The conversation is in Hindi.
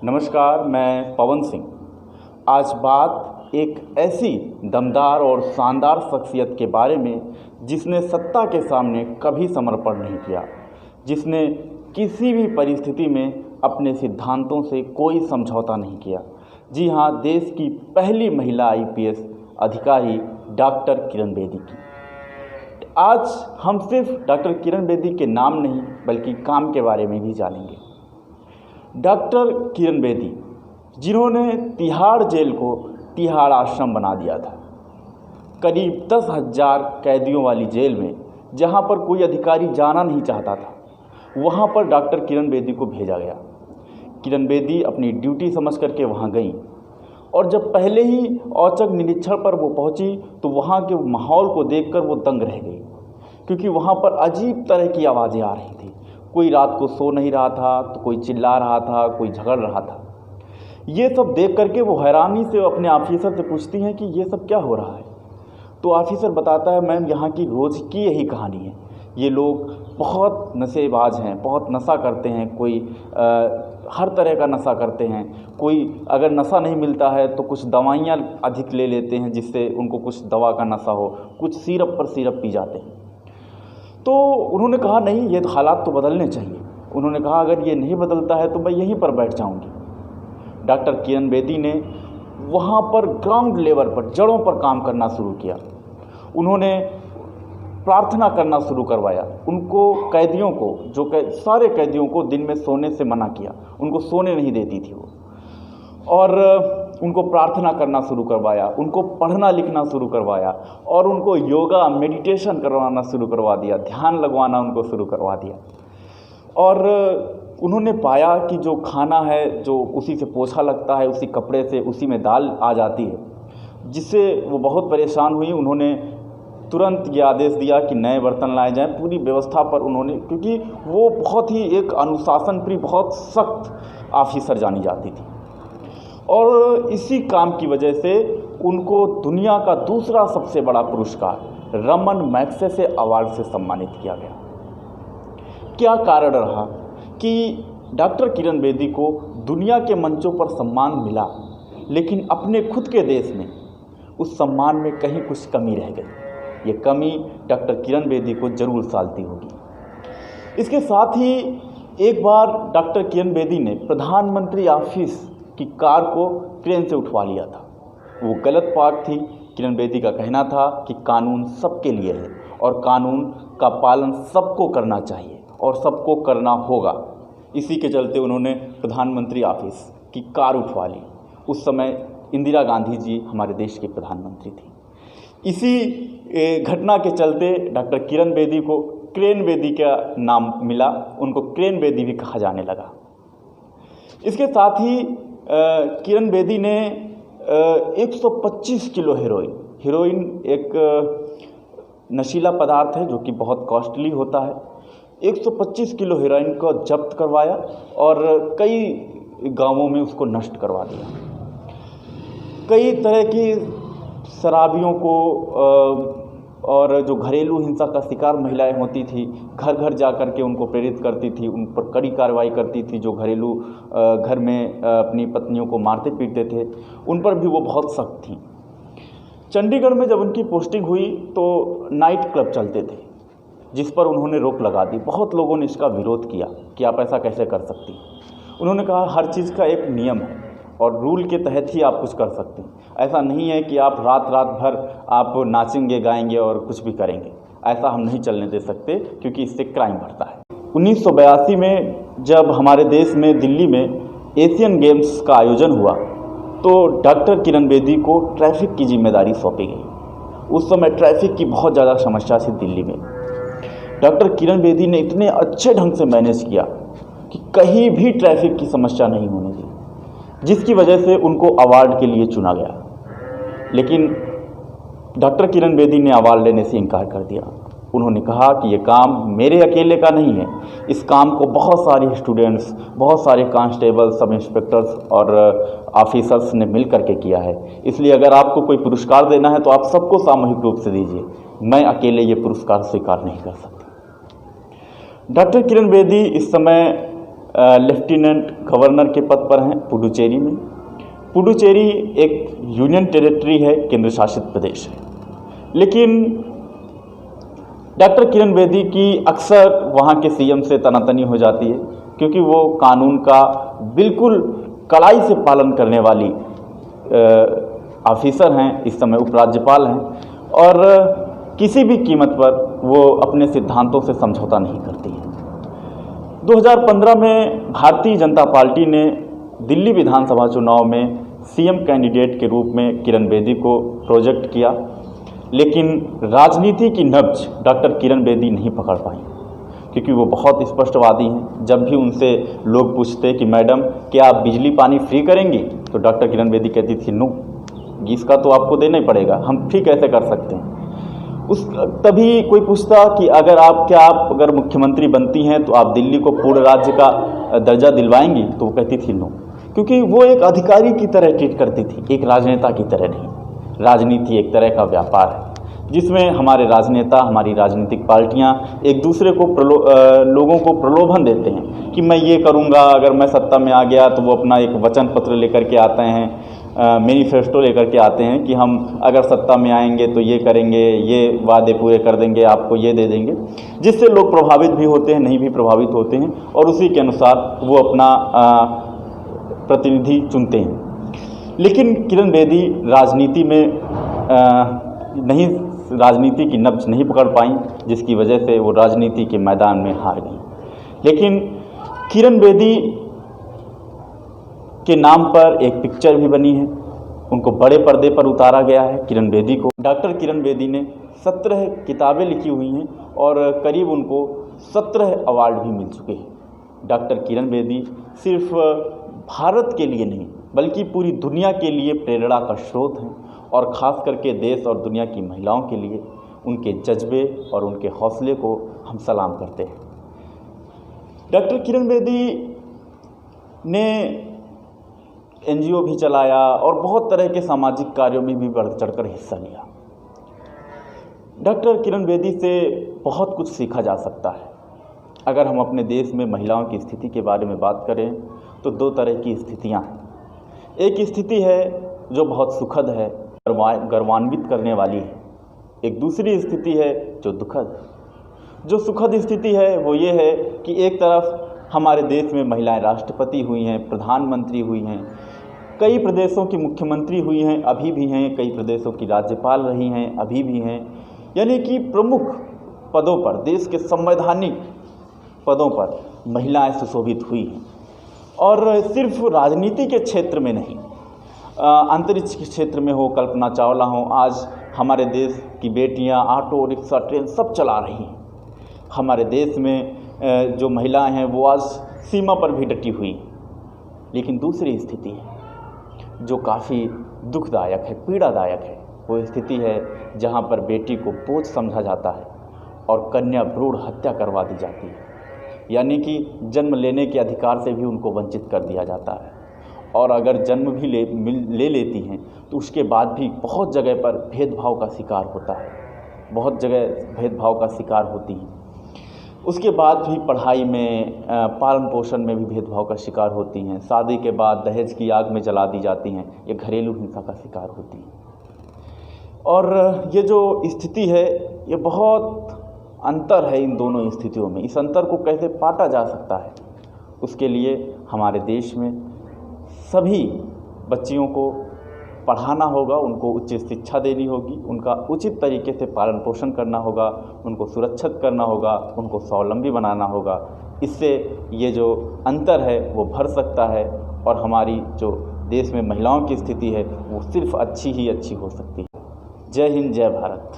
नमस्कार, मैं पवन सिंह। आज बात एक ऐसी दमदार और शानदार शख्सियत के बारे में जिसने सत्ता के सामने कभी समर्पण नहीं किया, जिसने किसी भी परिस्थिति में अपने सिद्धांतों से कोई समझौता नहीं किया। जी हाँ, देश की पहली महिला आईपीएस अधिकारी डॉक्टर किरण बेदी की। आज हम सिर्फ डॉक्टर किरण बेदी के नाम नहीं बल्कि काम के बारे में भी जानेंगे। डॉक्टर किरण बेदी, जिन्होंने तिहाड़ जेल को तिहाड़ आश्रम बना दिया था, करीब 10,000 कैदियों वाली जेल में जहां पर कोई अधिकारी जाना नहीं चाहता था, वहां पर डॉक्टर किरण बेदी को भेजा गया। किरण बेदी अपनी ड्यूटी समझ करके वहां गई और जब पहले ही औचक निरीक्षण पर वो पहुंची तो वहां के माहौल को देखकर वो दंग रह गई, क्योंकि वहां पर अजीब तरह की आवाज़ें आ रही थी। कोई रात को सो नहीं रहा था, तो कोई चिल्ला रहा था, कोई झगड़ रहा था। ये सब देख करके वो हैरानी से अपने ऑफिसर से पूछती हैं कि ये सब क्या हो रहा है। तो ऑफिसर बताता है, मैम यहाँ की रोज़ की यही कहानी है। ये लोग बहुत नशेबाज हैं, बहुत नशा करते हैं, कोई हर तरह का नशा करते हैं। कोई अगर नशा नहीं मिलता है तो कुछ दवाइयाँ अधिक ले लेते हैं जिससे उनको कुछ दवा का नशा हो, कुछ सिरप पर सिरप पी जाते हैं। तो उन्होंने कहा नहीं, ये हालात तो बदलने चाहिए। उन्होंने कहा अगर ये नहीं बदलता है तो मैं यहीं पर बैठ जाऊंगी। डॉक्टर किरण बेदी ने वहाँ पर ग्राउंड लेवल पर जड़ों पर काम करना शुरू किया। उन्होंने प्रार्थना करना शुरू करवाया। उनको कैदियों को सारे कैदियों को दिन में सोने से मना किया, उनको सोने नहीं देती थी वो, और उनको प्रार्थना करना शुरू करवाया, उनको पढ़ना लिखना शुरू करवाया और उनको योगा मेडिटेशन करवाना शुरू करवा दिया, ध्यान लगवाना उनको शुरू करवा दिया। और उन्होंने पाया कि जो खाना है जो उसी से पोछा लगता है, उसी कपड़े से उसी में दाल आ जाती है, जिससे वो बहुत परेशान हुई। उन्होंने तुरंत ये आदेश दिया कि नए बर्तन लाए जाएं। पूरी व्यवस्था पर उन्होंने, क्योंकि वो बहुत ही एक अनुशासन प्रिय, बहुत सख्त ऑफिसर जानी जाती थी, और इसी काम की वजह से उनको दुनिया का दूसरा सबसे बड़ा पुरस्कार रमन मैग्सेसे अवार्ड से सम्मानित किया गया। क्या कारण रहा कि डॉक्टर किरण बेदी को दुनिया के मंचों पर सम्मान मिला, लेकिन अपने खुद के देश में उस सम्मान में कहीं कुछ कमी रह गई। ये कमी डॉक्टर किरण बेदी को जरूर सालती होगी। इसके साथ ही एक बार डॉक्टर किरण बेदी ने प्रधानमंत्री ऑफिस की कार को क्रेन से उठवा लिया था। वो गलत बात थी। किरण बेदी का कहना था कि कानून सबके लिए है और कानून का पालन सबको करना चाहिए और सबको करना होगा। इसी के चलते उन्होंने प्रधानमंत्री ऑफिस की कार उठवा ली। उस समय इंदिरा गांधी जी हमारे देश के प्रधानमंत्री थी। इसी घटना के चलते डॉक्टर किरण बेदी को क्रेन बेदी का नाम मिला, उनको क्रेन बेदी भी कहा जाने लगा। इसके साथ ही किरण बेदी ने 125 किलो हेरोइन एक नशीला पदार्थ है जो कि बहुत कॉस्टली होता है। 125 किलो हेरोइन को जब्त करवाया और कई गांवों में उसको नष्ट करवा दिया। कई तरह की शराबियों को और जो घरेलू हिंसा का शिकार महिलाएं होती थी, घर घर जा कर के उनको प्रेरित करती थी, उन पर कड़ी कार्रवाई करती थी। जो घरेलू घर में अपनी पत्नियों को मारते पीटते थे, उन पर भी वो बहुत सख्त थी। चंडीगढ़ में जब उनकी पोस्टिंग हुई तो नाइट क्लब चलते थे, जिस पर उन्होंने रोक लगा दी। बहुत लोगों ने इसका विरोध किया कि आप ऐसा कैसे कर सकती। उन्होंने कहा हर चीज़ का एक नियम है और रूल के तहत ही आप कुछ कर सकते हैं। ऐसा नहीं है कि आप रात भर आप नाचेंगे गाएंगे और कुछ भी करेंगे। ऐसा हम नहीं चलने दे सकते, क्योंकि इससे क्राइम बढ़ता है। 1982 में जब हमारे देश में दिल्ली में एशियन गेम्स का आयोजन हुआ तो डॉक्टर किरण बेदी को ट्रैफिक की जिम्मेदारी सौंपी गई। उस समय ट्रैफिक की बहुत ज़्यादा समस्या थी दिल्ली में। डॉक्टर किरण बेदी ने इतने अच्छे ढंग से मैनेज किया कि कहीं भी ट्रैफिक की समस्या नहीं होने दी, जिसकी वजह से उनको अवार्ड के लिए चुना गया। लेकिन डॉक्टर किरण बेदी ने अवार्ड लेने से इनकार कर दिया। उन्होंने कहा कि ये काम मेरे अकेले का नहीं है, इस काम को बहुत सारे स्टूडेंट्स, बहुत सारे कांस्टेबल, सब इंस्पेक्टर्स और ऑफिसर्स ने मिल करके किया है। इसलिए अगर आपको कोई पुरस्कार देना है तो आप सबको सामूहिक रूप से दीजिए, मैं अकेले ये पुरस्कार स्वीकार नहीं कर सकती। डॉक्टर किरण बेदी इस समय लेफ्टिनेंट गवर्नर के पद पर हैं पुडुचेरी में। पुडुचेरी एक यूनियन टेरिटरी है, केंद्र शासित प्रदेश है, लेकिन डॉक्टर किरण बेदी की अक्सर वहाँ के सीएम से तनातनी हो जाती है, क्योंकि वो कानून का बिल्कुल कड़ाई से पालन करने वाली ऑफिसर हैं, इस समय उपराज्यपाल हैं, और किसी भी कीमत पर वो अपने सिद्धांतों से समझौता नहीं करती हैं। 2015 में भारतीय जनता पार्टी ने दिल्ली विधानसभा चुनाव में सीएम कैंडिडेट के रूप में किरण बेदी को प्रोजेक्ट किया, लेकिन राजनीति की नब्ज डॉक्टर किरण बेदी नहीं पकड़ पाई, क्योंकि वो बहुत स्पष्टवादी हैं। जब भी उनसे लोग पूछते कि मैडम क्या आप बिजली पानी फ्री करेंगी, तो डॉक्टर किरण बेदी कहती थी नो, इसका तो आपको देना ही पड़ेगा, हम फ्री कैसे कर सकते हैं। तभी कोई पूछता कि आप अगर मुख्यमंत्री बनती हैं तो आप दिल्ली को पूर्ण राज्य का दर्जा दिलवाएंगी, तो वो कहती थी नो, क्योंकि वो एक अधिकारी की तरह ट्रीट करती थी, एक राजनेता की तरह नहीं। राजनीति एक तरह का व्यापार है, जिसमें हमारे राजनेता, हमारी राजनीतिक पार्टियां एक दूसरे को लोगों को प्रलोभन देते हैं कि मैं ये करूंगा, अगर मैं सत्ता में आ गया तो वो अपना एक वचन पत्र लेकर के आते हैं, मैनिफेस्टो लेकर के आते हैं कि हम अगर सत्ता में आएंगे तो ये करेंगे, ये वादे पूरे कर देंगे, आपको ये दे देंगे, जिससे लोग प्रभावित भी होते हैं, नहीं भी प्रभावित होते हैं, और उसी के अनुसार वो अपना प्रतिनिधि चुनते हैं। लेकिन किरण बेदी राजनीति में राजनीति की नब्ज नहीं पकड़ पाई, जिसकी वजह से वो राजनीति के मैदान में हार गई। लेकिन किरण बेदी के नाम पर एक पिक्चर भी बनी है, उनको बड़े पर्दे पर उतारा गया है किरण बेदी को। डॉक्टर किरण बेदी ने 17 किताबें लिखी हुई हैं और करीब उनको 17 अवार्ड भी मिल चुके हैं। डॉक्टर किरण बेदी सिर्फ भारत के लिए नहीं, बल्कि पूरी दुनिया के लिए प्रेरणा का स्रोत हैं, और ख़ास करके देश और दुनिया की महिलाओं के लिए उनके जज्बे और उनके हौसले को हम सलाम करते हैं। डॉक्टर किरण बेदी ने एनजीओ भी चलाया और बहुत तरह के सामाजिक कार्यों में भी बढ़ चढ़कर हिस्सा लिया। डॉक्टर किरण बेदी से बहुत कुछ सीखा जा सकता है। अगर हम अपने देश में महिलाओं की स्थिति के बारे में बात करें तो 2 तरह की स्थितियां हैं। एक स्थिति है जो बहुत सुखद है, गर्वान्वित करने वाली है। एक दूसरी स्थिति है जो दुखद है। जो सुखद स्थिति है वो ये है कि एक तरफ हमारे देश में महिलाएं राष्ट्रपति हुई हैं, प्रधानमंत्री हुई हैं, कई प्रदेशों की मुख्यमंत्री हुई हैं, अभी भी हैं, कई प्रदेशों की राज्यपाल रही हैं, अभी भी हैं, यानी कि प्रमुख पदों पर, देश के संवैधानिक पदों पर महिलाएं सुशोभित हुई हैं। और सिर्फ राजनीति के क्षेत्र में नहीं, अंतरिक्ष के क्षेत्र में हो, कल्पना चावला हो, आज हमारे देश की बेटियां ऑटो रिक्शा ट्रेन सब चला रही हैं। हमारे देश में जो महिलाएं हैं वो आज सीमा पर भी डटी हुई। लेकिन दूसरी स्थिति है जो काफ़ी दुखदायक है, पीड़ादायक है, वो स्थिति है जहां पर बेटी को बोझ समझा जाता है और कन्या भ्रूण हत्या करवा दी जाती है, यानी कि जन्म लेने के अधिकार से भी उनको वंचित कर दिया जाता है। और अगर जन्म भी ले लेती हैं तो उसके बाद भी बहुत जगह पर भेदभाव का शिकार होता है, बहुत जगह भेदभाव का शिकार होती हैं। उसके बाद भी पढ़ाई में, पालन पोषण में भी भेदभाव का शिकार होती हैं। शादी के बाद दहेज की आग में जला दी जाती हैं, ये घरेलू हिंसा का शिकार होती हैं। और ये जो स्थिति है ये बहुत अंतर है इन दोनों स्थितियों में। इस अंतर को कैसे पाटा जा सकता है, उसके लिए हमारे देश में सभी बच्चियों को पढ़ाना होगा, उनको उचित शिक्षा देनी होगी, उनका उचित तरीके से पालन पोषण करना होगा, उनको सुरक्षित करना होगा, उनको स्वावलंबी बनाना होगा। इससे ये जो अंतर है वो भर सकता है और हमारी जो देश में महिलाओं की स्थिति है वो सिर्फ अच्छी ही अच्छी हो सकती है। जय हिंद, जय भारत।